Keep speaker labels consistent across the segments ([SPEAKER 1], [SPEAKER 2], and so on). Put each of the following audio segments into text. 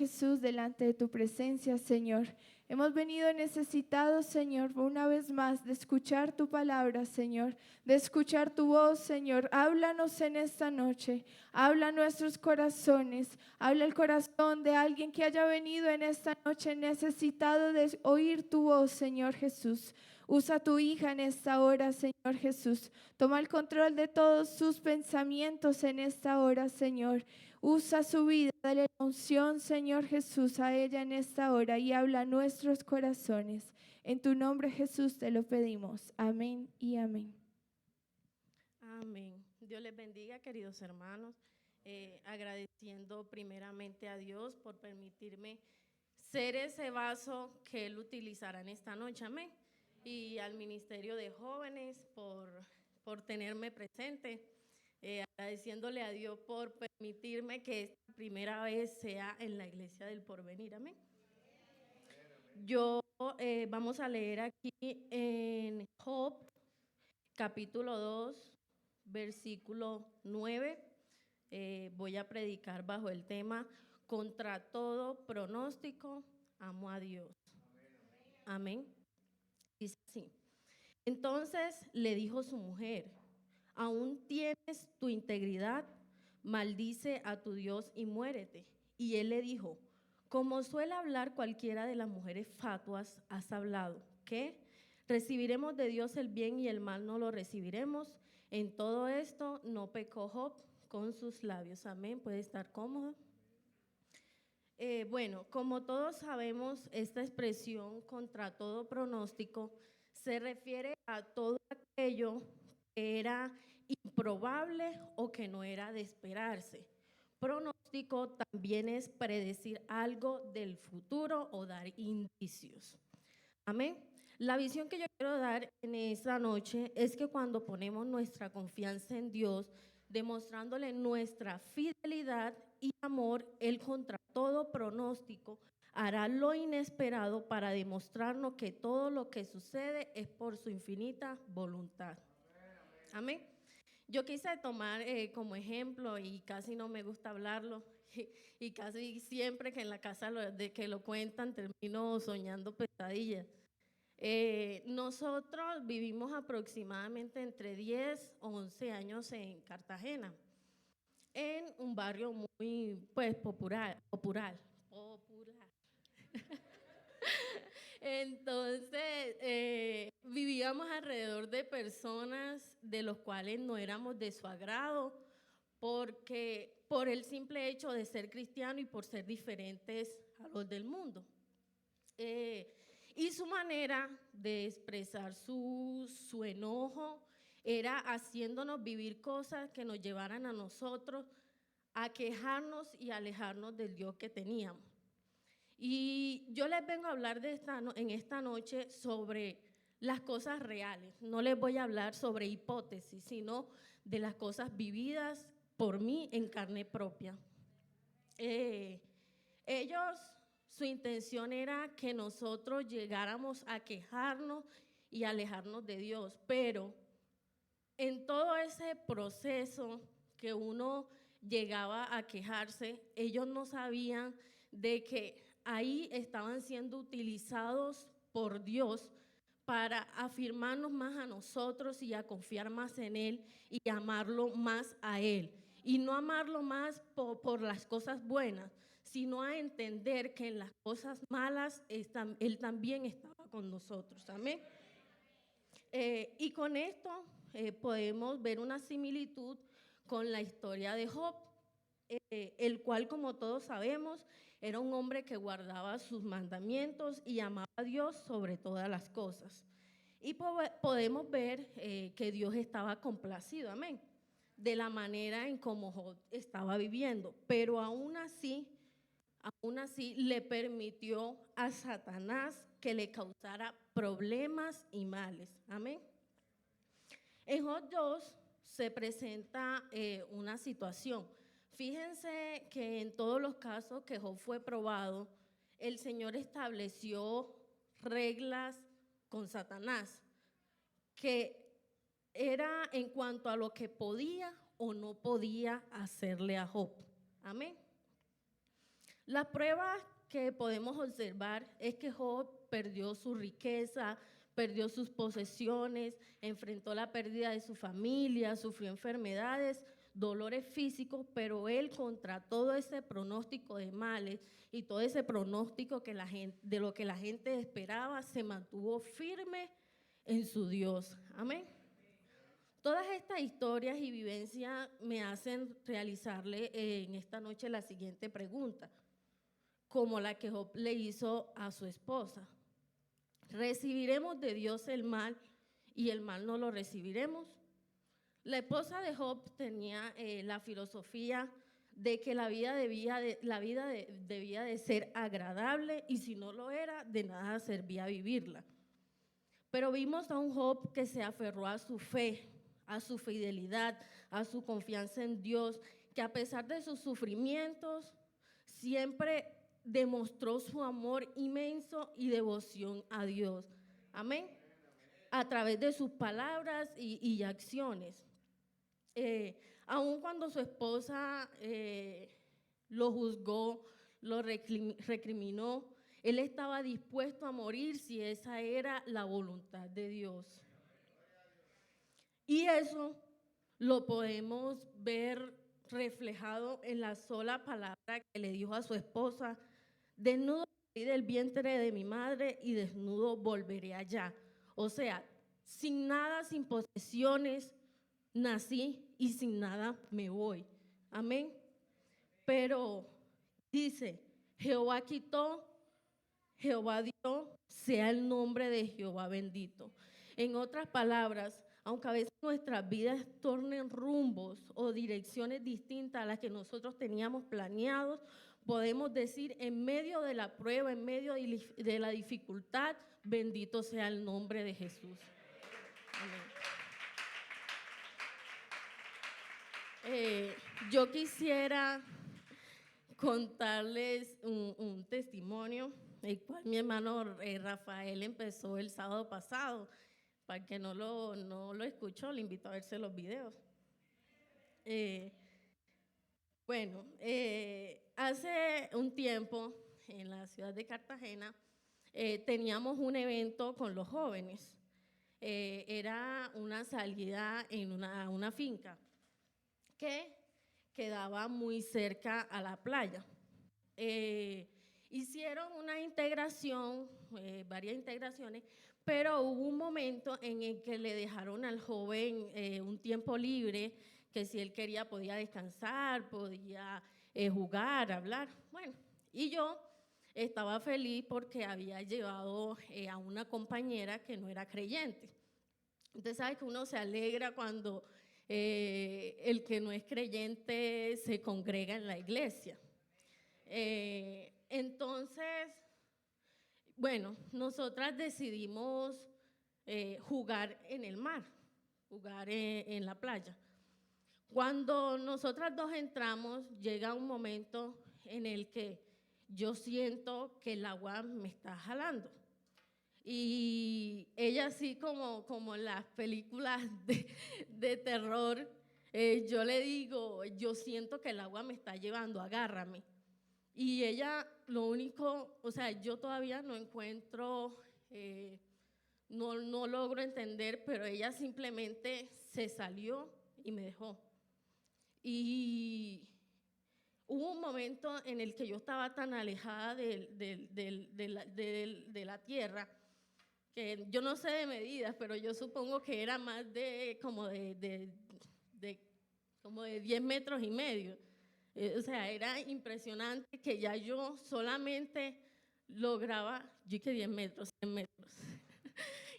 [SPEAKER 1] Jesús, delante de tu presencia, Señor. Hemos venido necesitados, Señor, una vez más de escuchar tu palabra, Señor, de escuchar tu voz, Señor. Háblanos en esta noche, habla nuestros corazones, habla el corazón de alguien que haya venido en esta noche necesitado de oír tu voz, Señor Jesús. Usa a tu hija en esta hora, Señor Jesús. Toma el control de todos sus pensamientos en esta hora, Señor. Usa su vida, dale la unción, Señor Jesús, a ella en esta hora y habla a nuestros corazones. En tu nombre, Jesús, te lo pedimos. Amén y amén.
[SPEAKER 2] Amén. Dios les bendiga, queridos hermanos. Agradeciendo primeramente a Dios por permitirme ser ese vaso que Él utilizará en esta noche. Amén. Y al Ministerio de Jóvenes por tenerme presente. Agradeciéndole a Dios por permitirme que esta primera vez sea en la Iglesia del Porvenir. Amén. Vamos a leer aquí en Job, capítulo 2, versículo 9. Voy a predicar bajo el tema: contra todo pronóstico, amo a Dios. Amén. Dice así: entonces le dijo su mujer: ¿aún tienes tu integridad? Maldice a tu Dios y muérete. Y él le dijo: como suele hablar cualquiera de las mujeres fatuas, has hablado. ¿Qué? ¿Recibiremos de Dios el bien y el mal no lo recibiremos? En todo esto no pecó Job con sus labios. Amén. ¿Puede estar cómodo? Bueno, como todos sabemos, esta expresión contra todo pronóstico se refiere a todo aquello que era improbable o que no era de esperarse. Pronóstico también es predecir algo del futuro o dar indicios. Amén. La visión que yo quiero dar en esta noche es que cuando ponemos nuestra confianza en Dios, demostrándole nuestra fidelidad y amor, Él contra todo pronóstico hará lo inesperado para demostrarnos que todo lo que sucede es por su infinita voluntad. Amén. Yo quise tomar como ejemplo, y casi no me gusta hablarlo, y casi siempre que en la casa de que lo cuentan termino soñando pesadillas. Nosotros vivimos aproximadamente entre 10 o 11 años en Cartagena, en un barrio muy popular. Entonces, vivíamos alrededor de personas de los cuales no éramos de su agrado, porque por el simple hecho de ser cristiano y por ser diferentes a los del mundo. Y su manera de expresar su enojo era haciéndonos vivir cosas que nos llevaran a nosotros a quejarnos y alejarnos del Dios que teníamos. Y yo les vengo a hablar en esta noche sobre las cosas reales. No les voy a hablar sobre hipótesis, sino de las cosas vividas por mí en carne propia. Su intención era que nosotros llegáramos a quejarnos y alejarnos de Dios, pero en todo ese proceso que uno llegaba a quejarse, ellos no sabían de que ahí estaban siendo utilizados por Dios para afirmarnos más a nosotros y a confiar más en Él y amarlo más a Él. Y no amarlo más por las cosas buenas, sino a entender que en las cosas malas Él también estaba con nosotros. Amén. Y con esto podemos ver una similitud con la historia de Job, el cual, como todos sabemos, era un hombre que guardaba sus mandamientos y amaba a Dios sobre todas las cosas. Y podemos ver que Dios estaba complacido, amén, de la manera en cómo Job estaba viviendo, pero aún así le permitió a Satanás que le causara problemas y males, amén. En Job 2 se presenta una situación. Fíjense que en todos los casos que Job fue probado, el Señor estableció reglas con Satanás, que era en cuanto a lo que podía o no podía hacerle a Job. Amén. La prueba que podemos observar es que Job perdió su riqueza, perdió sus posesiones, enfrentó la pérdida de su familia, sufrió enfermedades, dolores físicos, pero él contra todo ese pronóstico de males y todo ese pronóstico que de lo que la gente esperaba, se mantuvo firme en su Dios. Amén. Todas estas historias y vivencias me hacen realizarle en esta noche la siguiente pregunta, como la que Job le hizo a su esposa. ¿Recibiremos de Dios el mal y el mal no lo recibiremos? La esposa de Job tenía la filosofía de que la vida debía de ser agradable y si no lo era, de nada servía vivirla. Pero vimos a un Job que se aferró a su fe, a su fidelidad, a su confianza en Dios, que a pesar de sus sufrimientos, siempre demostró su amor inmenso y devoción a Dios. Amén. A través de sus palabras y acciones. Aun cuando su esposa lo juzgó, lo recriminó, él estaba dispuesto a morir si esa era la voluntad de Dios. Y eso lo podemos ver reflejado en la sola palabra que le dijo a su esposa: desnudo salí del vientre de mi madre y desnudo volveré allá. O sea, sin nada, sin posesiones, nací y sin nada me voy. Amén. Pero dice, Jehová quitó, Jehová dio, sea el nombre de Jehová bendito. En otras palabras, aunque a veces nuestras vidas tornen rumbos o direcciones distintas a las que nosotros teníamos planeados, podemos decir en medio de la prueba, en medio de la dificultad, bendito sea el nombre de Jesús. Amén. Yo quisiera contarles un testimonio, el cual mi hermano Rafael empezó el sábado pasado. Para el que no lo escuchó, le invito a verse los videos. Hace un tiempo en la ciudad de Cartagena teníamos un evento con los jóvenes. Era una salida en una finca que quedaba muy cerca a la playa. Hicieron una integración, varias integraciones, pero hubo un momento en el que le dejaron al joven un tiempo libre, que si él quería podía descansar, podía jugar, hablar. Bueno, y yo estaba feliz porque había llevado a una compañera que no era creyente. Usted sabe que uno se alegra cuando el que no es creyente se congrega en la iglesia. Entonces, bueno, nosotras decidimos jugar en el mar, jugar en la playa. Cuando nosotras dos entramos, llega un momento en el que yo siento que el agua me está jalando. Y ella, así como en las películas de terror, yo le digo, yo siento que el agua me está llevando, agárrame. Y ella, lo único, o sea, yo todavía no encuentro, no logro entender, pero ella simplemente se salió y me dejó. Y hubo un momento en el que yo estaba tan alejada de la tierra, que yo no sé de medidas, pero yo supongo que era más como de 10 metros y medio. O sea, era impresionante que ya yo solamente lograba, yo que 10 metros, 100 metros,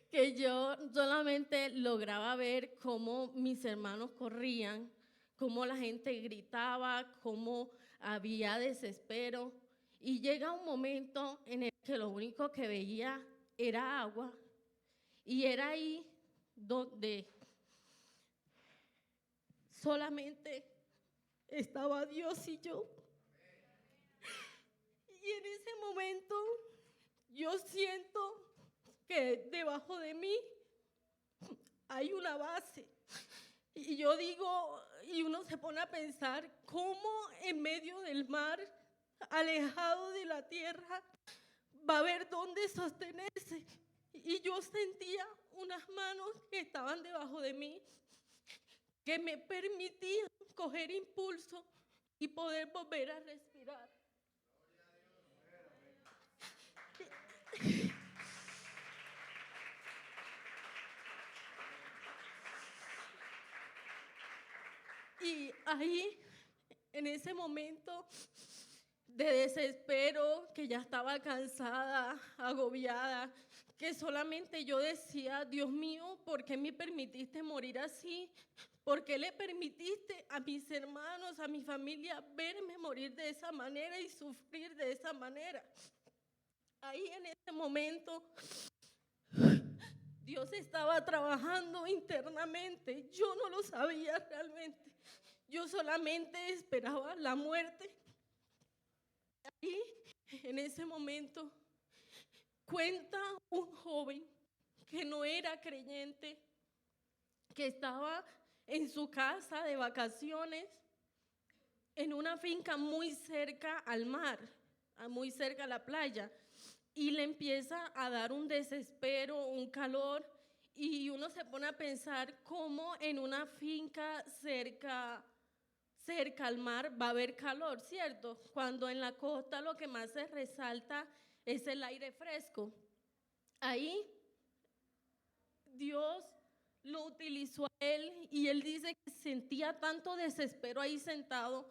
[SPEAKER 2] que yo solamente lograba ver cómo mis hermanos corrían, cómo la gente gritaba, cómo había desespero. Y llega un momento en el que lo único que veía era agua, y era ahí donde solamente estaba Dios y yo. Y en ese momento yo siento que debajo de mí hay una base. Y yo digo, y uno se pone a pensar, ¿cómo en medio del mar alejado de la tierra, va a haber dónde sostenerse. Y yo sentía unas manos que estaban debajo de mí, que me permitían coger impulso y poder volver a respirar. Y ahí, en ese momento de desespero, que ya estaba cansada, agobiada, que solamente yo decía, Dios mío, ¿por qué me permitiste morir así? ¿Por qué le permitiste a mis hermanos, a mi familia, verme morir de esa manera y sufrir de esa manera? Ahí en ese momento, Dios estaba trabajando internamente. Yo no lo sabía realmente. Yo solamente esperaba la muerte. Y en ese momento cuenta un joven que no era creyente, que estaba en su casa de vacaciones, en una finca muy cerca al mar, muy cerca a la playa, y le empieza a dar un desespero, un calor, y uno se pone a pensar cómo en una finca cerca al mar va a haber calor, ¿cierto? Cuando en la costa lo que más se resalta es el aire fresco. Ahí Dios lo utilizó a él y él dice que sentía tanto desespero ahí sentado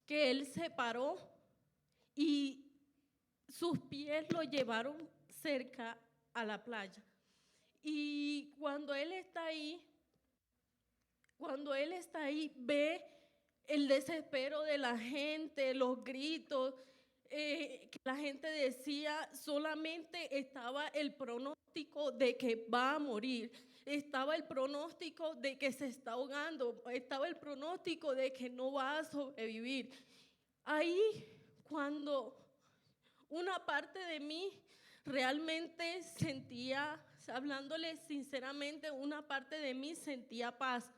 [SPEAKER 2] que él se paró y sus pies lo llevaron cerca a la playa. Y cuando él está ahí, ve el desespero de la gente, los gritos, que la gente decía, solamente estaba el pronóstico de que va a morir, estaba el pronóstico de que se está ahogando, estaba el pronóstico de que no va a sobrevivir. Ahí, cuando una parte de mí realmente sentía, hablándole sinceramente, una parte de mí sentía paz,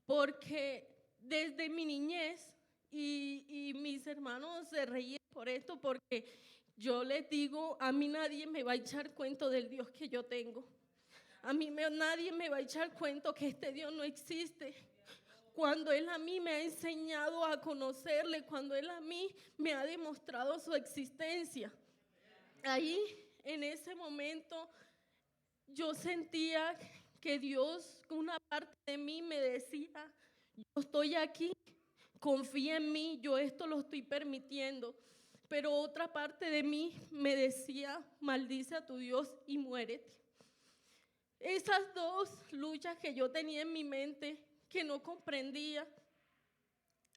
[SPEAKER 2] porque desde mi niñez, y mis hermanos se reían por esto, porque yo les digo, a mí nadie me va a echar cuento del Dios que yo tengo. Nadie me va a echar cuento que este Dios no existe. Cuando Él a mí me ha enseñado a conocerle, cuando Él a mí me ha demostrado su existencia. Ahí, en ese momento, yo sentía que Dios, una parte de mí me decía, yo estoy aquí, confía en mí, yo esto lo estoy permitiendo. Pero otra parte de mí me decía, maldice a tu Dios y muérete. Esas dos luchas que yo tenía en mi mente, que no comprendía,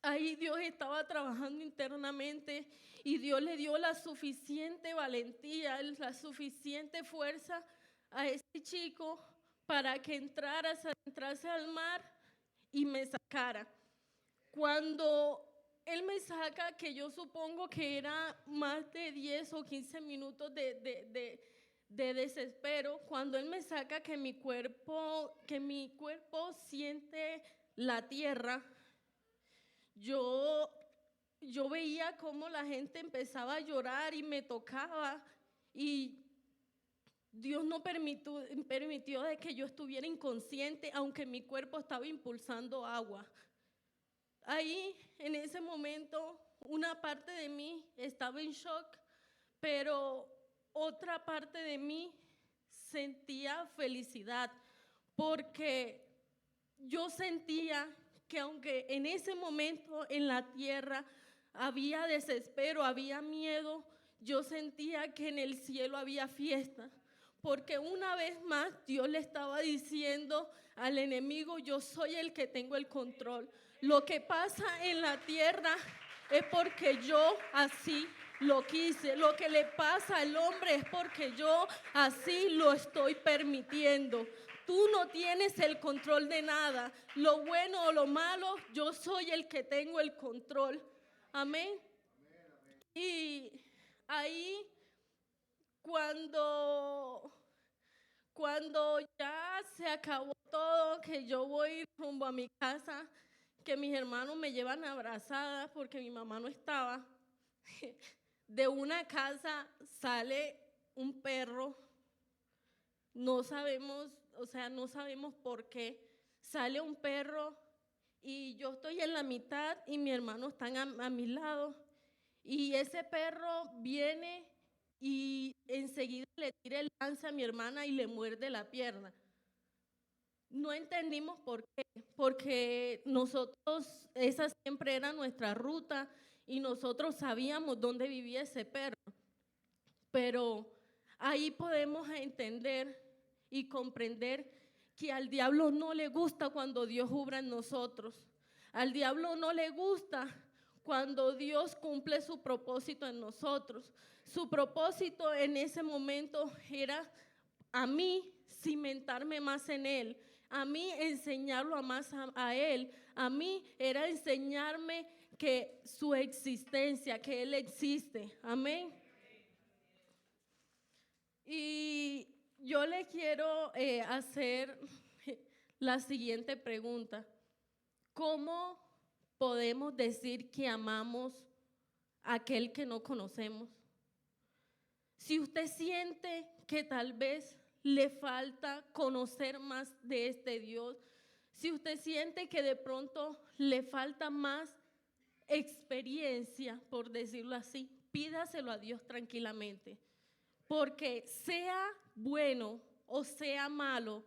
[SPEAKER 2] ahí Dios estaba trabajando internamente y Dios le dio la suficiente valentía, la suficiente fuerza a ese chico para que entrase al mar y me sacara. Cuando él me saca, que yo supongo que era más de 10 o 15 minutos de desespero, cuando él me saca que mi cuerpo siente la tierra, yo veía cómo la gente empezaba a llorar y me tocaba, y Dios no permitió de que yo estuviera inconsciente, aunque mi cuerpo estaba impulsando agua. Ahí, en ese momento, una parte de mí estaba en shock, pero otra parte de mí sentía felicidad, porque yo sentía que aunque en ese momento en la tierra había desespero, había miedo, yo sentía que en el cielo había fiesta, porque una vez más Dios le estaba diciendo al enemigo, yo soy el que tengo el control. Lo que pasa en la tierra es porque yo así lo quise. Lo que le pasa al hombre es porque yo así lo estoy permitiendo. Tú no tienes el control de nada. Lo bueno o lo malo, yo soy el que tengo el control. Amén. Y ahí, cuando ya se acabó todo, que yo voy rumbo a mi casa, que mis hermanos me llevan abrazada porque mi mamá no estaba, de una casa sale un perro, no sabemos, o sea, no sabemos por qué, sale un perro y yo estoy en la mitad y mi hermano están a mi lado y ese perro viene y enseguida le tira el lance a mi hermana y le muerde la pierna. No entendimos por qué, porque nosotros, esa siempre era nuestra ruta y nosotros sabíamos dónde vivía ese perro. Pero ahí podemos entender y comprender que al diablo no le gusta cuando Dios obra en nosotros. Al diablo no le gusta cuando Dios cumple su propósito en nosotros. Su propósito en ese momento era a mí cimentarme más en Él, a mí enseñarlo a Él, a mí era enseñarme que su existencia, que Él existe. Amén. Y yo le quiero hacer la siguiente pregunta. ¿Cómo podemos decir que amamos a aquel que no conocemos? Si usted siente que tal vez le falta conocer más de este Dios, si usted siente que de pronto le falta más experiencia, por decirlo así, pídaselo a Dios tranquilamente. Porque sea bueno o sea malo,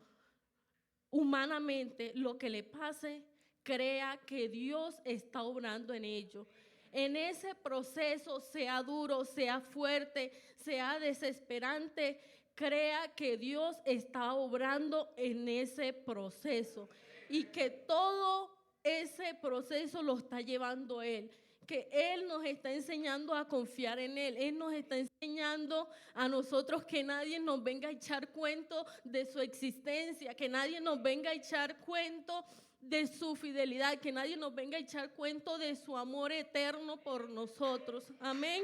[SPEAKER 2] humanamente, lo que le pase, crea que Dios está obrando en ello. En ese proceso, sea duro, sea fuerte, sea desesperante, crea que Dios está obrando en ese proceso y que todo ese proceso lo está llevando Él. Que Él nos está enseñando a confiar en Él. Él nos está enseñando a nosotros que nadie nos venga a echar cuento de su existencia, que nadie nos venga a echar cuento de su fidelidad, que nadie nos venga a echar cuento de su amor eterno por nosotros. Amén.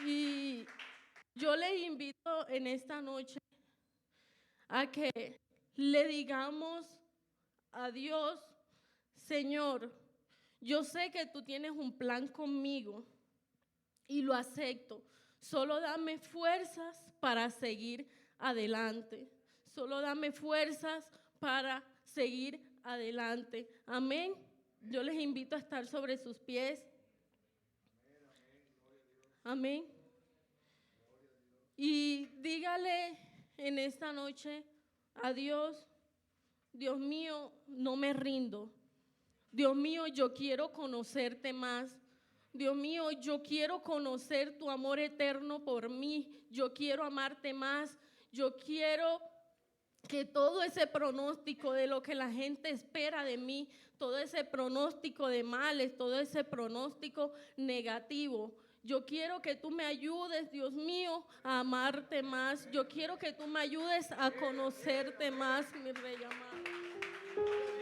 [SPEAKER 2] Y yo les invito en esta noche a que le digamos a Dios: Señor, yo sé que tú tienes un plan conmigo y lo acepto. Solo dame fuerzas para seguir adelante. Solo dame fuerzas para seguir adelante. Amén. Yo les invito a estar sobre sus pies. Amén. Y dígale en esta noche a Dios: Dios mío, no me rindo. Dios mío, yo quiero conocerte más. Dios mío, yo quiero conocer tu amor eterno por mí. Yo quiero amarte más. Yo quiero que todo ese pronóstico de lo que la gente espera de mí, todo ese pronóstico de males, todo ese pronóstico negativo, yo quiero que tú me ayudes, Dios mío, a amarte más. Yo quiero que tú me ayudes a conocerte más, mi Rey amado.